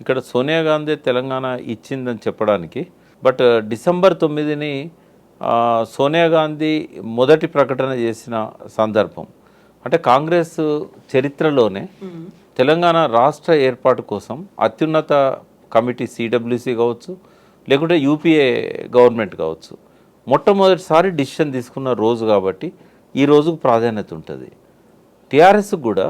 ఇక్కడ సోనియా గాంధీ తెలంగాణ ఇచ్చిందని చెప్పడానికి. బట్ డిసెంబర్ 9ని సోనియా గాంధీ మొదటి ప్రకటన చేసిన సందర్భం. అంటే కాంగ్రెస్ చరిత్రలోనే తెలంగాణ రాష్ట్ర ఏర్పాటు కోసం అత్యున్నత కమిటీ సిడబ్ల్యూసి కావచ్చు, లేకుంటే యూపీఏ గవర్నమెంట్ కావచ్చు, మొట్టమొదటిసారి డిసిషన్ తీసుకున్న రోజు కాబట్టి ఈ రోజుకు ప్రాధాన్యత ఉంటుంది. టీఆర్ఎస్ కూడా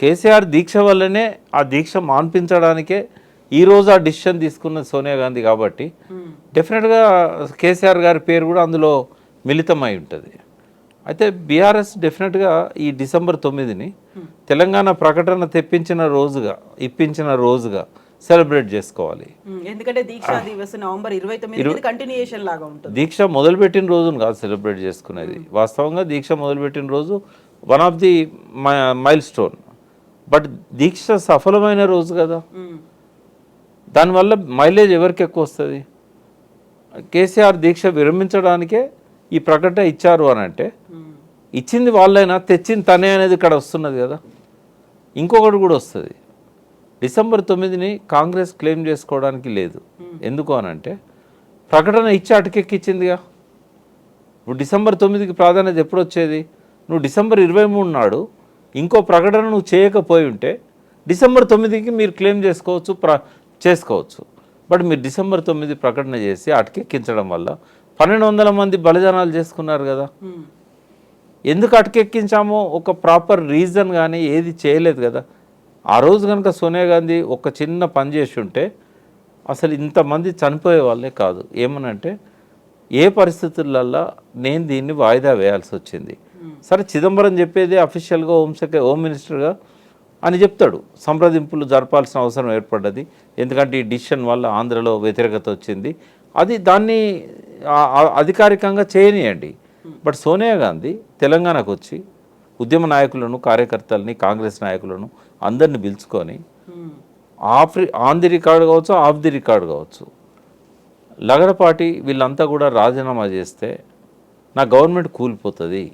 కేసీఆర్ దీక్ష వల్లనే ఆ దీక్ష మాన్పించడానికే ఈరోజు ఆ డిసిషన్ తీసుకున్న సోనియా గాంధీ కాబట్టి డెఫినెట్గా కేసీఆర్ గారి పేరు కూడా అందులో మిళితమై ఉంటుంది. అయితే బీఆర్ఎస్ డెఫినెట్గా ఈ డిసెంబర్ 9ని తెలంగాణ ప్రకటన ఇప్పించిన రోజుగా సెలబ్రేట్ చేసుకోవాలి. ఎందుకంటే దీక్ష దివస్ నవంబర్ 29 కంటిన్యూయేషన్ లాగా ఉంటుంది. దీక్ష మొదలుపెట్టిన రోజును కాదు సెలబ్రేట్ చేసుకునేది. వాస్తవంగా దీక్ష మొదలుపెట్టిన రోజు one of the milestone. But దీక్ష సఫలమైన రోజు కదా, దానివల్ల మైలేజ్ ఎవరికి ఎక్కువ వస్తుంది? కేసీఆర్ దీక్ష విరమించడానికే ఈ ప్రకటన ఇచ్చారు అని అంటే ఇచ్చింది వాళ్ళైనా తెచ్చింది తనే అనేది ఇక్కడ వస్తున్నది కదా. ఇంకొకటి కూడా వస్తుంది. డిసెంబర్ 9ని కాంగ్రెస్ క్లెయిమ్ చేసుకోవడానికి లేదు. ఎందుకు అని అంటే ప్రకటన ఇచ్చి అటకెక్కిచ్చిందిగా. ఇప్పుడు డిసెంబర్ 9కి ప్రాధాన్యత ఎప్పుడు వచ్చేది? నువ్వు డిసెంబర్ 23 నాడు ఇంకో ప్రకటన నువ్వు చేయకపోయి ఉంటే డిసెంబర్ 9కి మీరు క్లెయిమ్ చేసుకోవచ్చు. బట్ మీరు డిసెంబర్ 9 ప్రకటన చేసి అటకెక్కించడం వల్ల 1200 మంది బలిదానాలు చేసుకున్నారు కదా. ఎందుకు అటకెక్కించామో ఒక ప్రాపర్ రీజన్ కానీ ఏది చేయలేదు కదా. ఆ రోజు కనుక సోనియా గాంధీ ఒక చిన్న పని చేసి ఉంటే అసలు ఇంతమంది చనిపోయే వాళ్ళే కాదు. ఏమనంటే ఏ పరిస్థితులల్లో నేను దీన్ని వాయిదా వేయాల్సి వచ్చింది. సరే, చిదంబరం చెప్పేది అఫీషియల్గా హోమ్ మినిస్టర్గా అని చెప్తాడు, సంప్రదింపులు జరపాల్సిన అవసరం ఏర్పడ్డది, ఎందుకంటే ఈ డిసిషన్ వల్ల ఆంధ్రలో వ్యతిరేకత వచ్చింది, అది దాన్ని అధికారికంగా చేయనియండి. బట్ సోనియా గాంధీ తెలంగాణకు వచ్చి ఉద్యమ నాయకులను, కార్యకర్తలని, కాంగ్రెస్ నాయకులను అందరిని పిలుచుకొని ఆన్ ది రికార్డు కావచ్చు, ఆఫ్ ది రికార్డు కావచ్చు, లగడపాటి వీళ్ళంతా కూడా రాజీనామా చేస్తే నా గవర్నమెంట్ కూలిపోతుంది,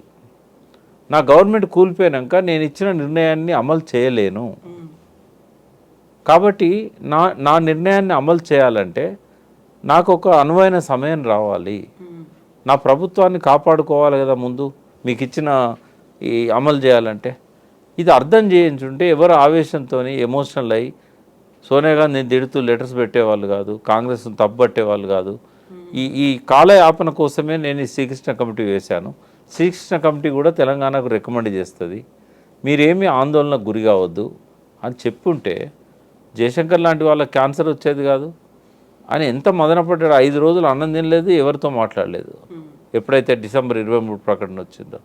నా గవర్నమెంట్ కూలిపోయాక నేను ఇచ్చిన నిర్ణయాన్ని అమలు చేయలేను, కాబట్టి నా నిర్ణయాన్ని అమలు చేయాలంటే నాకు ఒక అనువైన సమయం రావాలి, నా ప్రభుత్వాన్ని కాపాడుకోవాలి కదా, ముందు మీకు ఇచ్చిన ఈ అమలు చేయాలంటే. ఇది అర్థం చేయించుంటే ఎవరు ఆవేశంతో ఎమోషనల్ అయ్యి సోనియా గాంధీని తిడుతూ లెటర్స్ పెట్టేవాళ్ళు కాదు, కాంగ్రెస్ను తప్పుపట్టేవాళ్ళు కాదు. ఈ కాలయాపన కోసమే నేను ఈ శ్రీకృష్ణ కమిటీ వేశాను. శ్రీకృష్ణ కమిటీ కూడా తెలంగాణకు రికమెండ్ చేస్తుంది, మీరేమీ ఆందోళనకు గురి కావద్దు అని చెప్పుంటే జయశంకర్ లాంటి వాళ్ళకి క్యాన్సర్ వచ్చేది కాదు. అని ఎంత మదనపడ్డాడు. 5 రోజులు అన్నం తినలేదు, ఎవరితో మాట్లాడలేదు. ఎప్పుడైతే డిసెంబర్ 23 ప్రకటన వచ్చిందో,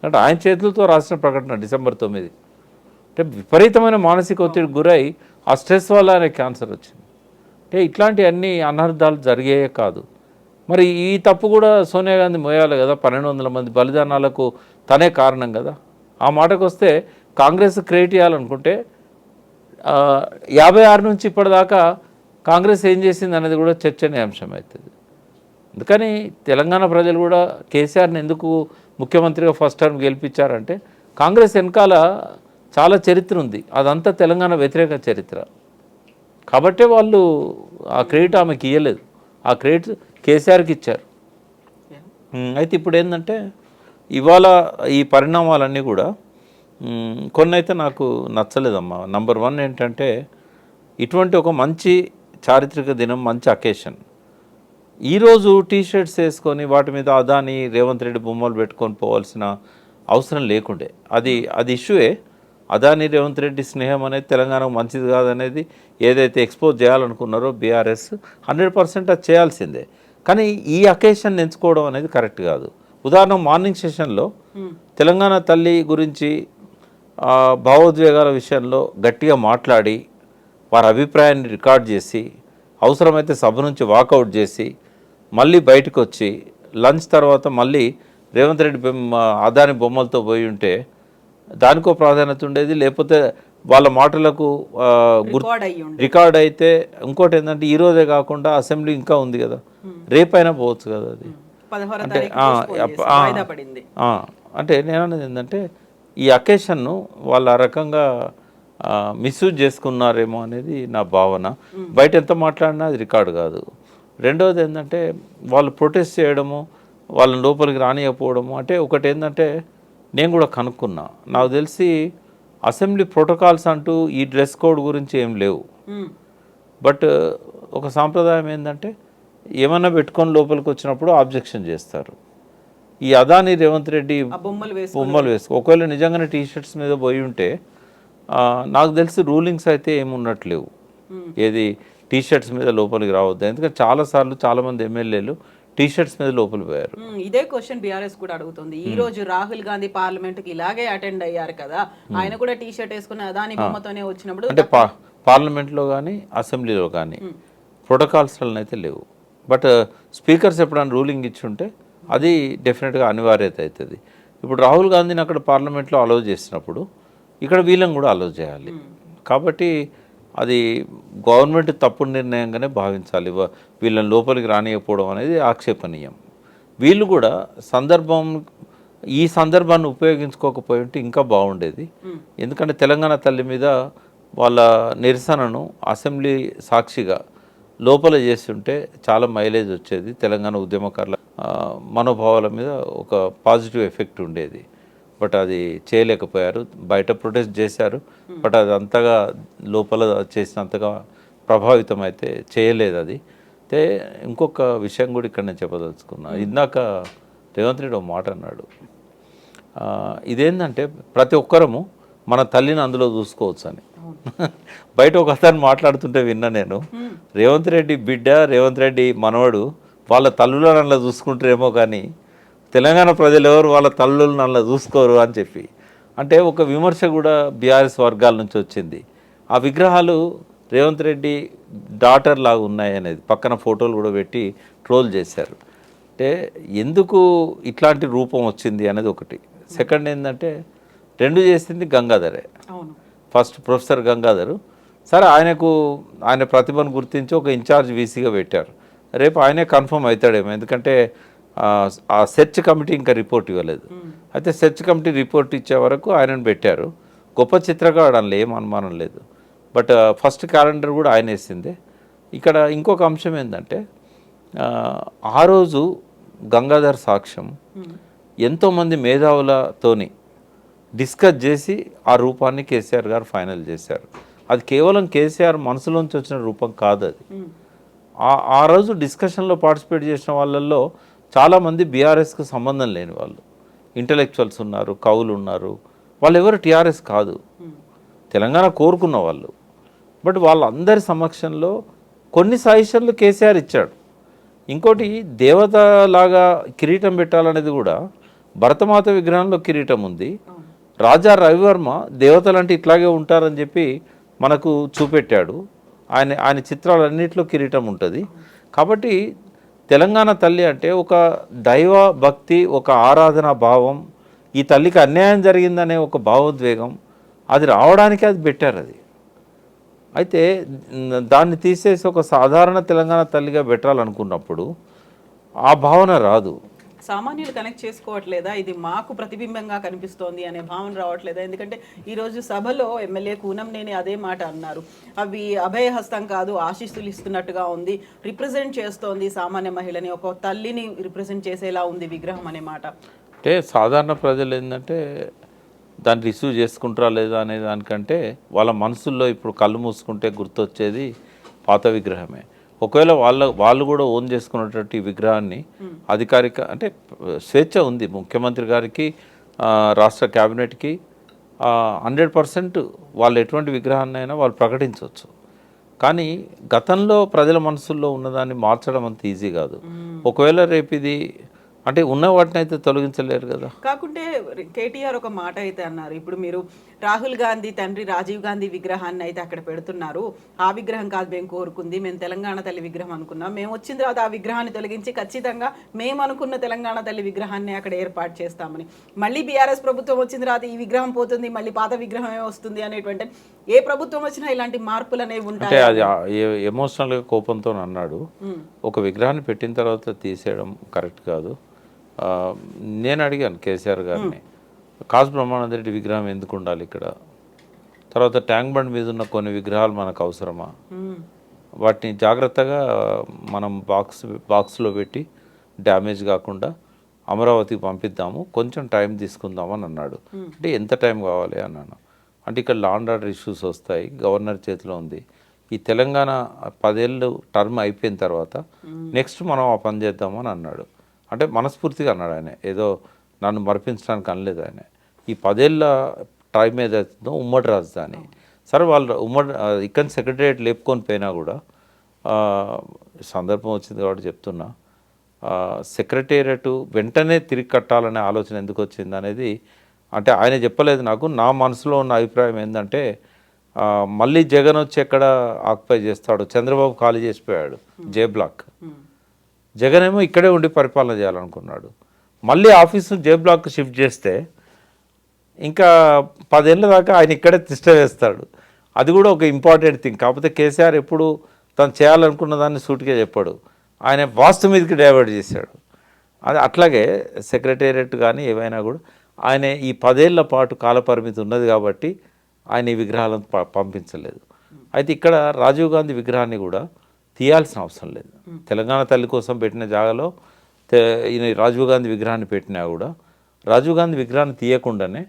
అంటే ఆయన చేతులతో రాసిన ప్రకటన డిసెంబర్ 9. అంటే విపరీతమైన మానసిక ఒత్తిడి గురై ఆ స్ట్రెస్ వల్ల ఆయన క్యాన్సర్ వచ్చింది. అంటే ఇట్లాంటి అన్ని అనర్థాలు జరిగాయే కాదు. మరి ఈ తప్పు కూడా సోనియా గాంధీ మోయాలి కదా. 1200 మంది బలిదానాలకు తనే కారణం కదా. ఆ మాటకు వస్తే కాంగ్రెస్ క్రియేట్ చేయాలనుకుంటే 56 నుంచి ఇప్పటిదాకా కాంగ్రెస్ ఏం చేసింది అనేది కూడా చర్చనీయాంశం అవుతుంది. అందుకని తెలంగాణ ప్రజలు కూడా కేసీఆర్ని ఎందుకు ముఖ్యమంత్రిగా ఫస్ట్ టర్మ్ గెలిపించారంటే కాంగ్రెస్ వెనకాల చాలా చరిత్ర ఉంది, అదంతా తెలంగాణ వ్యతిరేక చరిత్ర కాబట్టే వాళ్ళు ఆ క్రెడిట్ ఆమెకి ఇవ్వలేదు, ఆ క్రెడిట్ కేసీఆర్కి ఇచ్చారు. అయితే ఇప్పుడు ఏంటంటే ఇవాళ ఈ పరిణామాలన్నీ కూడా కొన్ని అయితే నాకు నచ్చలేదమ్మా. నంబర్ 1 ఏంటంటే ఇటువంటి ఒక మంచి చారిత్రక దినం, మంచి అకేషన్, ఈరోజు టీషర్ట్స్ వేసుకొని వాటి మీద అదాని, రేవంత్ రెడ్డి బొమ్మలు పెట్టుకొని పోవాల్సిన అవసరం లేకుండే. అది ఇష్యూయే. అదాని రేవంత్ రెడ్డి స్నేహం అనేది తెలంగాణకు మంచిది కాదనేది ఏదైతే ఎక్స్పోజ్ చేయాలనుకున్నారో బీఆర్ఎస్ 100% అది చేయాల్సిందే. కానీ ఈ అకేషన్ ఎంచుకోవడం అనేది కరెక్ట్ కాదు. ఉదాహరణ, మార్నింగ్ సెషన్లో తెలంగాణ తల్లి గురించి భావోద్వేగాల విషయంలో గట్టిగా మాట్లాడి వారి అభిప్రాయాన్ని రికార్డ్ చేసి అవసరమైతే సభ నుంచి వాకౌట్ చేసి మళ్ళీ బయటకు వచ్చి లంచ్ తర్వాత మళ్ళీ రేవంత్ రెడ్డి అదాని బొమ్మలతో పోయి ఉంటే దానికో ప్రాధాన్యత ఉండేది. లేకపోతే వాళ్ళ మాటలకు రికార్డ్ అయితే ఇంకోటి ఏంటంటే ఈరోజే కాకుండా అసెంబ్లీ ఇంకా ఉంది కదా, రేపైనా పోవచ్చు కదా. అది అంటే నేను అనేది ఏంటంటే ఈ అకేషన్ను వాళ్ళు ఆ రకంగా మిస్యూజ్ చేసుకున్నారేమో అనేది నా భావన. బయట ఎంత మాట్లాడినా అది రికార్డు కాదు. రెండవది ఏంటంటే వాళ్ళు ప్రొటెస్ట్ చేయడము, వాళ్ళని లోపలికి రానియకపోవడము. అంటే ఒకటి ఏంటంటే నేను కూడా కనుక్కున్నా, నాకు తెలిసి అసెంబ్లీ ప్రోటోకాల్స్ అంటూ ఈ డ్రెస్ కోడ్ గురించి ఏం లేవు. బట్ ఒక సాంప్రదాయం ఏంటంటే ఏమన్నా పెట్టుకొని లోపలికి వచ్చినప్పుడు ఆబ్జెక్షన్ చేస్తారు. ఈ అదాని రేవంత్ రెడ్డి బొమ్మలు వేసుకో, ఒకవేళ నిజంగానే టీ షర్ట్స్ మీద పోయి ఉంటే నాకు తెలిసి రూలింగ్స్ అయితే ఏమున్నట్లేవు, ఏది టీ షర్ట్స్ మీద లోపలికి రావద్దు. ఎందుకంటే చాలాసార్లు చాలామంది ఎమ్మెల్యేలు టీ షర్ట్స్ మీద లోపలికి పోయారు. ఇదే క్వశ్చన్ బీఆర్ఎస్ కూడా అడుగుతుంది. ఈ రోజు రాహుల్ గాంధీ పార్లమెంట్ కి ఇలాగే అటెండ్ అయ్యారు కదా, ఆయన కూడా టీ షర్ట్ వేసుకుని అదాని బొమ్మతోనే వచ్చినప్పుడు అంటే పార్లమెంట్లో కానీ అసెంబ్లీలో కానీ ప్రోటోకాల్స్ అయితే లేవు. బట్ స్పీకర్స్ ఎప్పుడైనా రూలింగ్ ఇచ్చి ఉంటే అది డెఫినెట్గా అనివార్యత అవుతుంది. ఇప్పుడు రాహుల్ గాంధీని అక్కడ పార్లమెంట్లో అలౌ చేసినప్పుడు ఇక్కడ వీళ్ళని కూడా అలౌ చేయాలి. కాబట్టి అది గవర్నమెంట్ తప్పుడు నిర్ణయంగానే భావించాలి. వీళ్ళని లోపలికి రానియకపోవడం అనేది ఆక్షేపణీయం. వీళ్ళు కూడా ఈ సందర్భాన్ని ఉపయోగించుకోకపోయి ఉంటే ఇంకా బాగుండేది. ఎందుకంటే తెలంగాణ తల్లి మీద వాళ్ళ నిరసనను అసెంబ్లీ సాక్షిగా లోపల చేస్తుంటే చాలా మైలేజ్ వచ్చేది. తెలంగాణ ఉద్యమకారుల మనోభావాల మీద ఒక పాజిటివ్ ఎఫెక్ట్ ఉండేది. బట్ అది చేయలేకపోయారు. బయట ప్రొటెస్ట్ చేశారు, బట్ అది అంతగా లోపల చేసినంతగా ప్రభావితం అయితే చేయలేదు. అది అయితే ఇంకొక విషయం కూడా ఇక్కడ నేను చెప్పదలుచుకున్నా. ఇందాక రేవంత్ రెడ్డి ఒక మాట అన్నాడు, ఇదేంటంటే ప్రతి ఒక్కరము మన తల్లిని అందులో చూసుకోవచ్చు అని. బయట ఒక అతను మాట్లాడుతుంటే విన్నా నేను, రేవంత్ రెడ్డి బిడ్డ, రేవంత్ రెడ్డి మనవడు వాళ్ళ తల్లులను అందులో చూసుకుంటారేమో కానీ తెలంగాణ ప్రజలు ఎవరు వాళ్ళ తల్లులను అందులో చూసుకోరు అని చెప్పి. అంటే ఒక విమర్శ కూడా బీఆర్ఎస్ వర్గాల నుంచి వచ్చింది. ఆ విగ్రహాలు రేవంత్ రెడ్డి డాటర్ లాగా ఉన్నాయి అనేది పక్కన ఫోటోలు కూడా పెట్టి ట్రోల్ చేశారు. అంటే ఎందుకు ఇట్లాంటి రూపం వచ్చింది అనేది ఒకటి. సెకండ్ ఏంటంటే రెండు చేసింది గంగాధరే. ఫస్ట్ ప్రొఫెసర్ గంగాధరు, సరే ఆయన ప్రతిభను గుర్తించి ఒక ఇన్ఛార్జ్ వీసీగా పెట్టారు. రేపు ఆయనే కన్ఫర్మ్ అవుతాడేమో, ఎందుకంటే ఆ సెర్చ్ కమిటీ ఇంకా రిపోర్ట్ ఇవ్వలేదు. అయితే సెర్చ్ కమిటీ రిపోర్ట్ ఇచ్చే వరకు ఆయనను పెట్టారు. గొప్ప చిత్రకారుడు అందులో ఏం అనుమానం లేదు. బట్ ఫస్ట్ క్యాలెండర్ కూడా ఆయన వేసిందే. ఇక్కడ ఇంకొక అంశం ఏంటంటే ఆ రోజు గంగాధర్ సాక్ష్యం ఎంతోమంది మేధావులతోని డిస్కస్ చేసి ఆ రూపాన్ని కేసీఆర్ గారు ఫైనల్ చేశారు. అది కేవలం కేసీఆర్ మనసులోంచి వచ్చిన రూపం కాదు. అది ఆ రోజు డిస్కషన్లో పార్టిసిపేట్ చేసిన వాళ్ళల్లో చాలామంది బీఆర్ఎస్కి సంబంధం లేని వాళ్ళు, ఇంటలెక్చువల్స్ ఉన్నారు, కవులు ఉన్నారు. వాళ్ళు ఎవరు టీఆర్ఎస్ కాదు, తెలంగాణ కోరుకున్న వాళ్ళు. బట్ వాళ్ళందరి సమక్షంలో కొన్ని సజెషన్లు కేసీఆర్ ఇచ్చాడు. ఇంకోటి దేవతలాగా కిరీటం పెట్టాలనేది కూడా భరతమాత విగ్రహంలో కిరీటం ఉంది. రాజా రవివర్మ దేవతలంటే ఇట్లాగే ఉంటారని చెప్పి మనకు చూపెట్టాడు. ఆయన చిత్రాలన్నింటిలో కిరీటం ఉంటుంది. కాబట్టి తెలంగాణ తల్లి అంటే ఒక దైవ భక్తి, ఒక ఆరాధనా భావం, ఈ తల్లికి అన్యాయం జరిగిందనే ఒక భావోద్వేగం, అది రావడానికి అది పెట్టారు. అది అయితే దాన్ని తీసేసి ఒక సాధారణ తెలంగాణ తల్లిగా పెట్టాలనుకున్నప్పుడు ఆ భావన రాదు. సామాన్యులు కనెక్ట్ చేసుకోవట్లేదా, ఇది మాకు ప్రతిబింబంగా కనిపిస్తోంది అనే భావన రావట్లేదా? ఎందుకంటే ఈరోజు సభలో ఎమ్మెల్యే కూనంనేని అదే మాట అన్నారు, అవి అభయహస్తం కాదు, ఆశీస్సులు ఇస్తున్నట్టుగా ఉంది, రిప్రజెంట్ చేస్తోంది సామాన్య మహిళని, ఒక తల్లిని రిప్రజెంట్ చేసేలా ఉంది విగ్రహం అనే మాట. అంటే సాధారణ ప్రజలు ఏంటంటే దాన్ని రిసీవ్ చేసుకుంటారా లేదా అనే దానికంటే వాళ్ళ మనసుల్లో ఇప్పుడు కళ్ళు మూసుకుంటే గుర్తొచ్చేది పాత విగ్రహమే. ఒకవేళ వాళ్ళు కూడా ఓన్ చేసుకున్నటువంటి విగ్రహాన్ని అధికారిక అంటే స్వేచ్ఛ ఉంది ముఖ్యమంత్రి గారికి, రాష్ట్ర క్యాబినెట్కి 100% వాళ్ళు ఎటువంటి విగ్రహాన్ని అయినా వాళ్ళు ప్రకటించవచ్చు. కానీ గతంలో ప్రజల మనసుల్లో ఉన్నదాన్ని మార్చడం అంత ఈజీ కాదు. ఒకవేళ రేపు ఇది అంటే ఉన్న వాటిని అయితే తొలగించలేరు కదా. కాకుంటే కేటీఆర్ ఒక మాట అయితే అన్నారు, ఇప్పుడు మీరు రాహుల్ గాంధీ తండ్రి రాజీవ్ గాంధీ విగ్రహాన్ని అయితే అక్కడ పెడుతున్నారు, ఆ విగ్రహం కాదు మేము కోరుకుంది, మేము తెలంగాణ తల్లి విగ్రహం అనుకున్నాం, మేము వచ్చిన తర్వాత ఆ విగ్రహాన్ని తొలగించి ఖచ్చితంగా మేము అనుకున్న తెలంగాణ తల్లి విగ్రహాన్ని అక్కడ ఏర్పాటు చేస్తామని. మళ్ళీ బీఆర్ఎస్ ప్రభుత్వం వచ్చిన తర్వాత ఈ విగ్రహం పోతుంది, మళ్ళీ పాత విగ్రహమే వస్తుంది అనేటువంటి, ఏ ప్రభుత్వం వచ్చినా ఇలాంటి మార్పులు అనేవి ఉంటాయి. అది ఎమోషనల్గా కోపంతో అన్నాడు. ఒక విగ్రహాన్ని పెట్టిన తర్వాత తీసేయడం కరెక్ట్ కాదు. నేను అడిగాను కేసీఆర్ గారిని, కాసు బ్రహ్మానంద రెడ్డి విగ్రహం ఎందుకు ఉండాలి ఇక్కడ, తర్వాత ట్యాంక్ బండ్ మీద ఉన్న కొన్ని విగ్రహాలు మనకు అవసరమా, మ్మ్. వాటిని జాగ్రత్తగా మనం బాక్స్లో పెట్టి డ్యామేజ్ కాకుండా అమరావతికి పంపిద్దాము, కొంచెం టైం తీసుకుందామని అన్నాడు. అంటే ఎంత టైం కావాలి అన్నాను. అంటే ఇక్కడ లా అండ్ ఆర్డర్ ఇష్యూస్ వస్తాయి, గవర్నర్ చేతిలో ఉంది. ఈ తెలంగాణ 10 ఏళ్ళు టర్మ్ అయిపోయిన తర్వాత నెక్స్ట్ మనం ఆ పని చేద్దామని అన్నాడు. అంటే మనస్ఫూర్తిగా అన్నాడు ఆయన, ఏదో నన్ను మరిపించడానికి అనలేదు ఆయన. ఈ 10 ఏళ్ళ టైం ఏదైతుందో ఉమ్మడి రాజధాని, సరే వాళ్ళు ఉమ్మడి ఇక్కడ సెక్రటరియట్ లేపుకొని పోయినా కూడా సందర్భం వచ్చింది కాబట్టి చెప్తున్నా, సెక్రటేరియట్ వెంటనే తిరిగి కట్టాలనే ఆలోచన ఎందుకు వచ్చింది అనేది అంటే ఆయన చెప్పలేదు నాకు. నా మనసులో ఉన్న అభిప్రాయం ఏంటంటే మళ్ళీ జగన్ వచ్చి ఎక్కడ ఆక్యుపై చేస్తాడు, చంద్రబాబు ఖాళీ చేసిపోయాడు జే బ్లాక్, జగన్ ఏమో ఇక్కడే ఉండి పరిపాలన చేయాలనుకున్నాడు. మళ్ళీ ఆఫీసు జే బ్లాక్ షిఫ్ట్ చేస్తే ఇంకా 10 ఏళ్ళ దాకా ఆయన ఇక్కడే తిష్ట వేస్తాడు. అది కూడా ఒక ఇంపార్టెంట్ థింగ్. కాకపోతే కేసీఆర్ ఎప్పుడు తను చేయాలనుకున్న దాన్ని సూటిగా చెప్పాడు, ఆయన వాస్తు మీదకి డైవర్ట్ చేశాడు. అది అట్లాగే సెక్రటేరియట్ కానీ ఏవైనా కూడా ఆయన ఈ 10 ఏళ్ల పాటు కాలపరిమితి ఉన్నది కాబట్టి ఆయన ఈ విగ్రహాలను పంపించలేదు. అయితే ఇక్కడ రాజీవ్ గాంధీ విగ్రహాన్ని కూడా తీయాల్సిన అవసరం లేదు. తెలంగాణ తల్లి కోసం పెట్టిన జాగాలో ఈయన రాజీవ్ గాంధీ విగ్రహాన్ని పెట్టినా కూడా రాజీవ్ గాంధీ విగ్రహాన్ని తీయకుండానే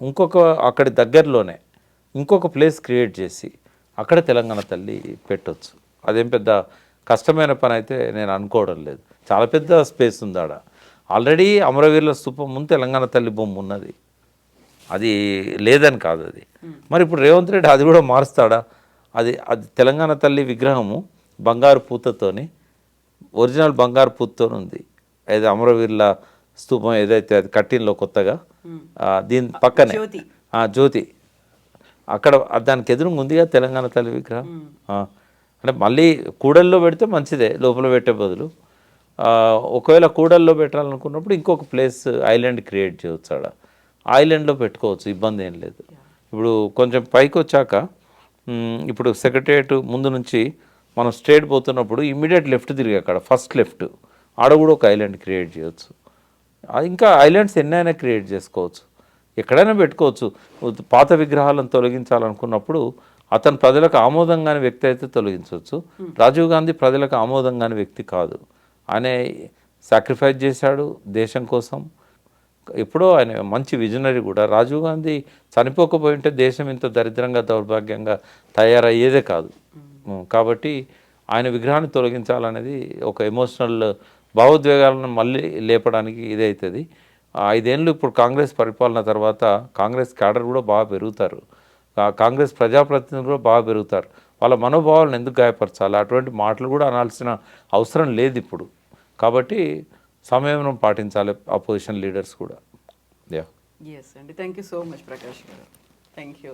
ఇంకొక అక్కడి దగ్గరలోనే ఇంకొక ప్లేస్ క్రియేట్ చేసి అక్కడ తెలంగాణ తల్లి పెట్టవచ్చు. అదేం పెద్ద కష్టమైన పని అయితే నేను అనుకోవడం లేదు. చాలా పెద్ద స్పేస్ ఉంది ఆడ. ఆల్రెడీ అమరవీరుల స్తూపం ముందు తెలంగాణ తల్లి బొమ్మ ఉన్నది, అది లేదని కాదు అది. మరి ఇప్పుడు రేవంత్ రెడ్డి అది కూడా మారుస్తాడా? అది తెలంగాణ తల్లి విగ్రహము బంగారు పూతతోని, ఒరిజినల్ బంగారు పూతతో ఉంది. ఏదో అమరవీరుల స్తూపం ఏదైతే అది కట్టిన్లో కొత్తగా దీని పక్కనే జ్యోతి అక్కడ దానికి ఎదురుగా ఉందిగా తెలంగాణ తల్లి విగ్రహం. అంటే మళ్ళీ కూడల్లో పెడితే మంచిదే, లోపల పెట్టే బదులు. ఒకవేళ కూడల్లో పెట్టాలనుకున్నప్పుడు ఇంకొక ప్లేస్ ఐలాండ్ క్రియేట్ చేయవచ్చు, ఆడ ఐలాండ్లో పెట్టుకోవచ్చు, ఇబ్బంది ఏం లేదు. ఇప్పుడు కొంచెం పైకి వచ్చాక ఇప్పుడు సెక్రటరియట్ ముందు నుంచి మనం స్ట్రేట్ పోతున్నప్పుడు ఇమ్మీడియట్ లెఫ్ట్ తిరిగి అక్కడ ఫస్ట్ లెఫ్ట్ ఆడ కూడా ఒక ఐలాండ్ క్రియేట్ చేయవచ్చు. ఇంకా ఐలాండ్స్ ఎన్నైనా క్రియేట్ చేసుకోవచ్చు, ఎక్కడైనా పెట్టుకోవచ్చు. పాత విగ్రహాలను తొలగించాలనుకున్నప్పుడు అతను ప్రజలకు ఆమోదంగాని వ్యక్తి అయితే తొలగించవచ్చు. రాజీవ్ గాంధీ ప్రజలకు ఆమోదంగాని వ్యక్తి కాదు. ఆయన సాక్రిఫైస్ చేశాడు దేశం కోసం. ఎప్పుడో ఆయన మంచి విజనరీ కూడా. రాజీవ్ గాంధీ చనిపోకపోయి ఉంటే దేశం ఇంత దరిద్రంగా దౌర్భాగ్యంగా తయారయ్యేదే కాదు. కాబట్టి ఆయన విగ్రహాన్ని తొలగించాలనేది ఒక ఎమోషనల్ భావోద్వేగాలను మళ్ళీ లేపడానికి ఇదవుతుంది. 5 ఏళ్ళు ఇప్పుడు కాంగ్రెస్ పరిపాలన తర్వాత కాంగ్రెస్ క్యాడర్ కూడా బాగా పెరుగుతారు, కాంగ్రెస్ ప్రజాప్రతినిధులు కూడా బాగా పెరుగుతారు. వాళ్ళ మనోభావాలను ఎందుకు గాయపరచాలి? అటువంటి మాటలు కూడా అనాల్సిన అవసరం లేదు ఇప్పుడు. కాబట్టి సంయమనం పాటించాలి అపోజిషన్ లీడర్స్ కూడా. ఎస్ అండి, thank you so much Prakash గారు. Thank you.